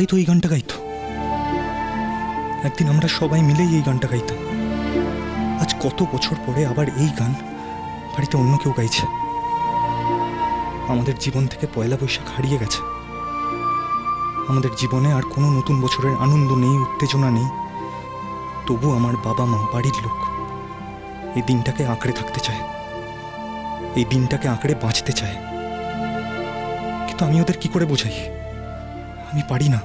সবাই তো এই গানটা গাইতো। একদিন আমরা সবাই মিলেই এই গানটা গাইতাম। আজ কত বছর পরে আবার এই গান বাড়িতে অন্য কেউ গাইছে। আমাদের জীবন থেকে পয়লা বৈশাখ হারিয়ে গেছে। আমাদের জীবনে আর কোনো নতুন বছরের আনন্দ নেই, উত্তেজনা নেই। তবু আমার বাবা মা, বাড়ির লোক এই দিনটাকে আঁকড়ে থাকতে চায়, এই দিনটাকে আঁকড়ে বাঁচতে চায়। কিন্তু আমি ওদের কি করে বোঝাই? আমি পারি না।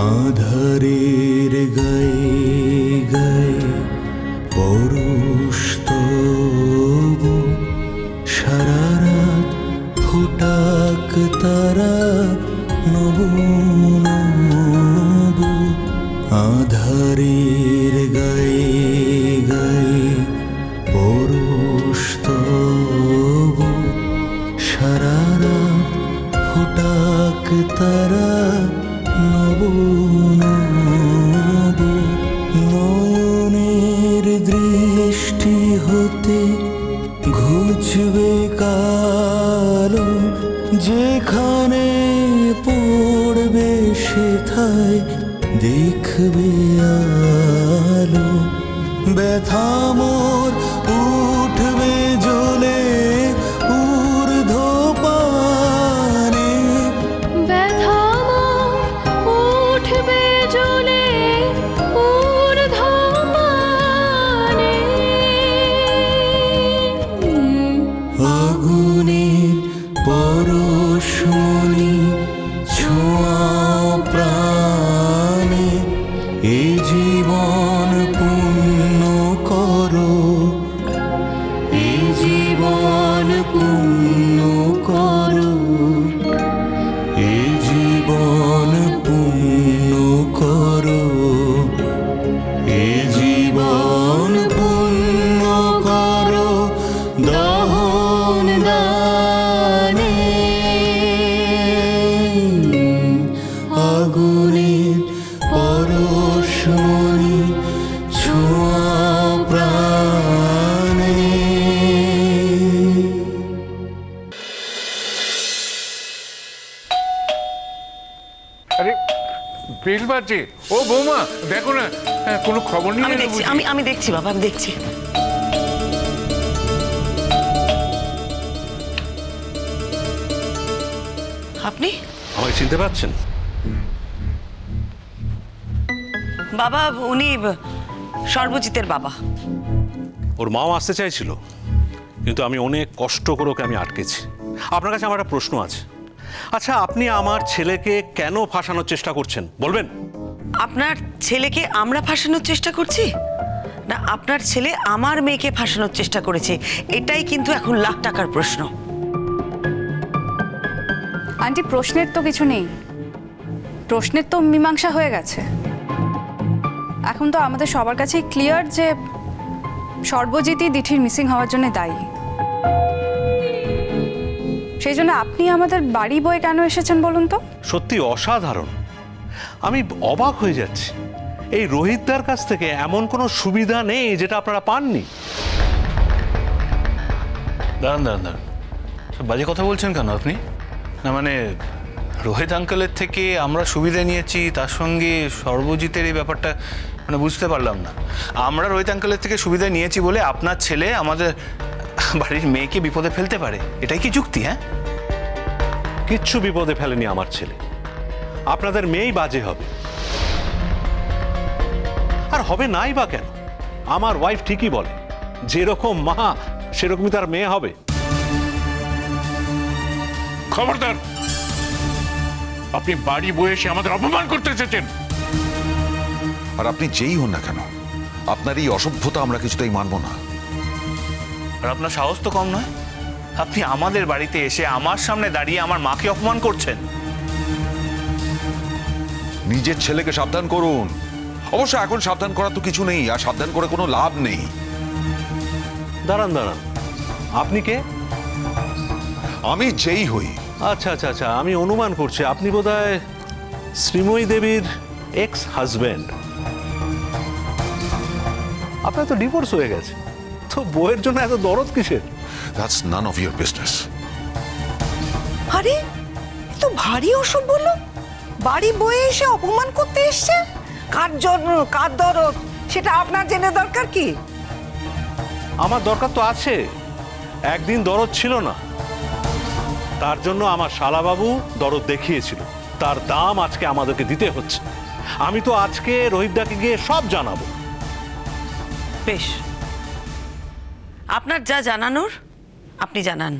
আধারের গায়ে গায়ে পরশ তবু, সারা রাত ফোটাক তারা নব নব। আধারের গায়ে গায়ে পরশ তবু, সারা রাত ফোটাক তারা নব নব। নয়নের দৃষ্টি হতে ঘুচবে কালো, যেখানে পড়বে সেথায় দেখবে আলো। ব্যথা মোর উঠবে জ্বলে ঊর্ধ্বপানে, ব্যথা মোর উঠবে জ্বলে ঊর্ধ্বপানে। আগুনের পরশমণি ছোঁয়াও প্রাণে, এ জীবন পূর্ণ করো, এ জীবন পূর্ণ করো, এ জীবন পূর্ণ করো, এ জীবন পূর্ণ করো দহন দানে। আগুনের পরশমণি ছোঁয়াও প্রাণে। আরে বেল বাজছে। ও বৌমা দেখো না, কোনো খবর নেই? আমি দেখছি বাবা, আমি দেখছি। আপনি আমাকে চিনতে পারছেন? বাবা, উনি সর্বজিতের বাবা। ওর মাও আসতে চাইছিল, কিন্তু আমি অনেক কষ্ট করে ওকে আমি আটকেছি। আপনার কাছে আমার একটা প্রশ্ন আছে। আচ্ছা, আপনি আমার ছেলেকে কেন ফাঁসানোর চেষ্টা করছেন বলবেন? আপনার ছেলেকে আমরা ফাঁসানোর চেষ্টা করছি না আপনার ছেলে আমার মেয়েকে ফাঁসানোর চেষ্টা করেছে? এটাই কিন্তু এখন লাখ টাকার প্রশ্ন। আন্টি, প্রশ্নের তো কিছু নেই, প্রশ্নের তো মীমাংসা হয়ে গেছে। এখন তো আমাদের সবার কাছেই ক্লিয়ার যে সর্বজিৎই দিঠির মিসিং হওয়ার জন্য দায়ী। সেই জন্য আপনি আমাদের বাড়ি বয়ে কেন এসেছেন বলুন তো? সত্যি অসাধারণ। আমি অবাক হয়ে যাচ্ছি। এই রোহিতদার কাছ থেকে এমন কোনো সুবিধা নেই যেটা আপনারা পাননি। দাঁড়ান দাঁড়ান দাঁড়ান, বাজে কথা বলছেন কেন আপনি? না মানে রোহিত আঙ্কেলের থেকে আমরা সুবিধা নিয়েছি, তার সঙ্গে সর্বজিতের এই ব্যাপারটা মানে বুঝতে পারলাম না। আমরা রোহিত আঙ্কেলের থেকে সুবিধা নিয়েছি বলে আপনার ছেলে আমাদের বাড়ির মেয়েকে বিপদে ফেলতে পারে, এটাই কি যুক্তি? হ্যাঁ, কিচ্ছু বিপদে ফেলেনি আমার ছেলে। আপনাদের মেয়েই বাজে হবে। আর হবে নাই বা কেন? আমার ওয়াইফ ঠিকই বলে, যেরকম মা সেরকমই তার মেয়ে হবে। খবরদার, আপনি বাড়ি বয়ে এসে আমাদের অপমান করতে এসেছেন। আর আপনি যেই হন না কেন, আপনার এই অসভ্যতা আমরা কিছুতেই মানব না। আর আপনার সাহস তো কম নয়, আপনি আমাদের বাড়িতে এসে আমার সামনে দাঁড়িয়ে আমার মাকে অপমান করছেন। নিজের ছেলেকে সাবধান করুন। অবশ্য এখন সাবধান করার তো কিছু নেই, আর সাবধান করে কোনো লাভ নেই। দাঁড়ান দাঁড়ান, আপনি কে? আমি যেই হই। আচ্ছা আচ্ছা আচ্ছা, আমি অনুমান করছি আপনি বোধহয় শ্রীময়ী দেবীর এক্স হাজব্যান্ড। আপনার তো ডিভোর্স হয়ে গেছে, তো বউয়ের জন্য এত দরদ কিসের? That's none of your business. আরে তো ভারী অসভ্য লোক, বাড়ি বয়ে এসে অপমান করতে এসছে। কার জন্য, কার দরদ সেটা আপনার জেনে দরকার কি? আমার দরকার তো আছে, একদিন দরদ ছিল না, তার জন্য আমার শালাবাবু দরদ দেখিয়েছিল, তার দাম আজকে আমাদেরকে দিতে হচ্ছে। আমি তো আজকে রোহিতদাকে গিয়ে সব জানাবো। বেশ, আপনার যা জানানোর আপনি জানান।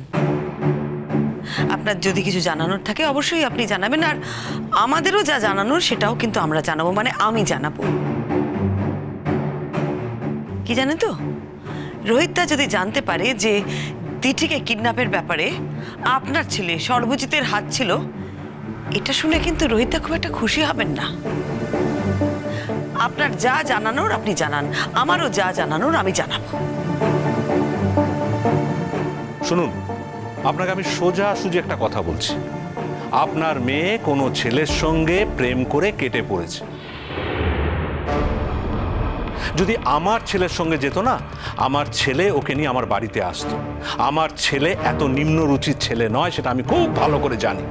আপনার যদি কিছু জানানোর থাকে অবশ্যই আপনি জানাবেন, আর আমাদেরও যা জানানোর সেটাও কিন্তু আমরা জানাবো, মানে আমি জানাবো। কি জানেন তো, রোহিতদা যদি জানতে পারে যে দিঠিকে কিডন্যাপের ব্যাপারে আপনার ছেলে সর্বজিতের হাত ছিল, এটা শুনে কিন্তু রোহিতদা খুব একটা খুশি হবেন না। আপনার যা জানানোর আপনি জানান, আমারও যা জানানোর আমি জানাবো। শুনুন, আপনাকে আমি সোজাসুজি একটা কথা বলছি, আপনার মেয়ে কোনো ছেলের সঙ্গে প্রেম করে কেটে পড়েছে। যদি আমার ছেলের সঙ্গে যেত না, আমার ছেলে ওকে নিয়ে আমার বাড়িতে আসতো। আমার ছেলে এত নিম্ন রুচির ছেলে নয়, সেটা আমি খুব ভালো করে জানি।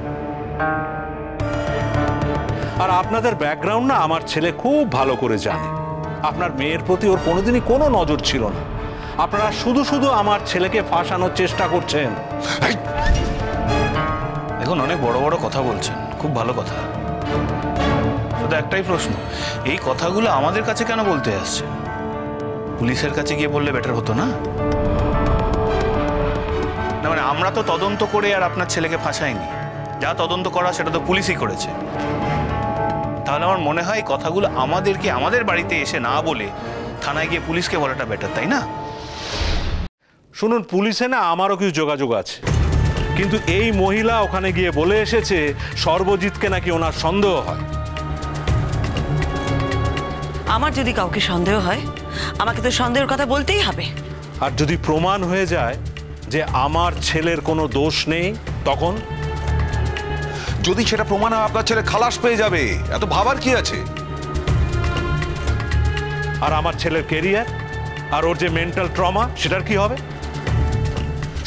আর আপনাদের ব্যাকগ্রাউন্ড না আমার ছেলে খুব ভালো করে জানে। আপনার মেয়ের প্রতি ওর কোনোদিনই কোনো নজর ছিল না। আপনারা শুধু শুধু আমার ছেলেকে ফাঁসানোর চেষ্টা করছেন। দেখুন, অনেক বড় বড় কথা বলছেন, খুব ভালো কথা, শুধু একটাই প্রশ্ন, এই কথাগুলো আমাদের কাছে কেন বলতে আসছে? পুলিশের কাছে গিয়ে বললে বেটার হতো না? না মানে আমরা তো তদন্ত করে আর আপনার ছেলেকে ফাঁসাইনি, যা তদন্ত করা সেটা তো পুলিশই করেছে। তাহলে আমার মনে হয় কথাগুলো আমাদেরকে আমাদের বাড়িতে এসে না বলে থানায় গিয়ে পুলিশকে বলাটা বেটার, তাই না? শুনুন, পুলিশে না আমারও কিছু যোগাযোগ আছে, কিন্তু এই মহিলা ওখানে গিয়ে বলে এসেছে সর্বজিৎকে নাকি ওনার সন্দেহ হয়। আমার যদি কাউকে সন্দেহ হয়, আমাকে তো সন্দেহের কথা বলতেই হবে। আর যদি প্রমাণ হয়ে যায় যে আমার ছেলের কোনো দোষ নেই, তখন? যদি সেটা প্রমাণ হয় আপনার ছেলে খালাস পেয়ে যাবে, এত ভাবার কি আছে? আর আমার ছেলের কেরিয়ার আর ওর যে মেন্টাল ট্রমা, সেটার কি হবে?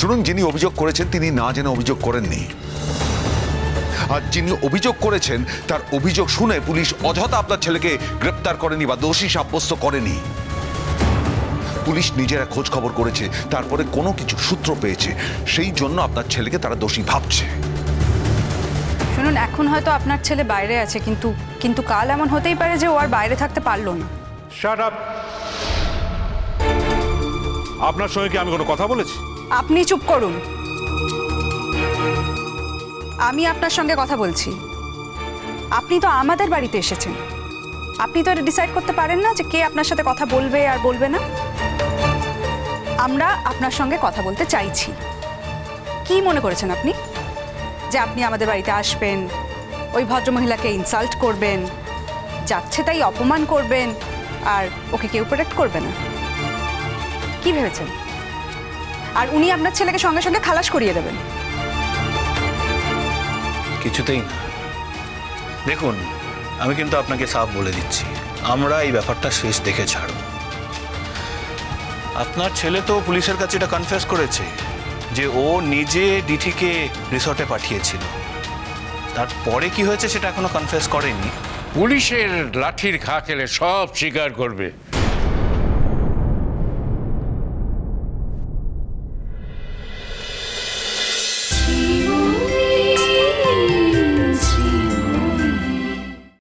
শুনুন, যিনি অভিযোগ করেছেন তিনি না জেনে অভিযোগ করেননি, আর যিনি অভিযোগ করেছেন তার অভিযোগ শুনে পুলিশ অযথা আপনার ছেলেকে গ্রেপ্তার করেনি বা দোষী সাব্যস্ত করেনি। পুলিশ নিজেরা খোঁজ খবর করেছে, তারপরে কোনো কিছু সূত্র পেয়েছে, সেই জন্য আপনার ছেলেকে তারা দোষী ভাবছে। শুনুন, এখন হয়তো আপনার ছেলে বাইরে আছে, কিন্তু কাল এমন হতেই পারে যে ও আর বাইরে থাকতে পারলো না। Shut up! আপনার সঙ্গে কি আমি কোনো কথা বলেছি? আপনি চুপ করুন। আমি আপনার সঙ্গে কথা বলছি। আপনি তো আমাদের বাড়িতে এসেছেন, আপনি তো এটা ডিসাইড করতে পারেন না যে কে আপনার সাথে কথা বলবে আর বলবে না। আমরা আপনার সঙ্গে কথা বলতে চাইছি। কি মনে করেছেন আপনি যে আপনি আমাদের বাড়িতে আসবেন, ওই ভদ্রমহিলাকে ইনসাল্ট করবেন, যাচ্ছে তাই অপমান করবেন, আর ওকে কেউ প্রোটেক্ট করবে না? কি ভেবেছেন? আর উনি আপনার ছেলেকে সঙ্গে সঙ্গে খালাস করিয়ে দেবেন? কিছুতেই না। দেখুন, আমি কিন্তু আপনাকে সাফ বলে দিচ্ছি, আমরা এই ব্যাপারটা শেষ দেখে ছাড়ব। আপনার ছেলে তো পুলিশের কাছে এটা কনফেস করেছে যে ও নিজে ডিঠিকে রিসর্টে পাঠিয়েছিল। তারপরে কি হয়েছে সেটা এখনো কনফেস করেনি। পুলিশের লাঠির ঘা খেলে সব স্বীকার করবে।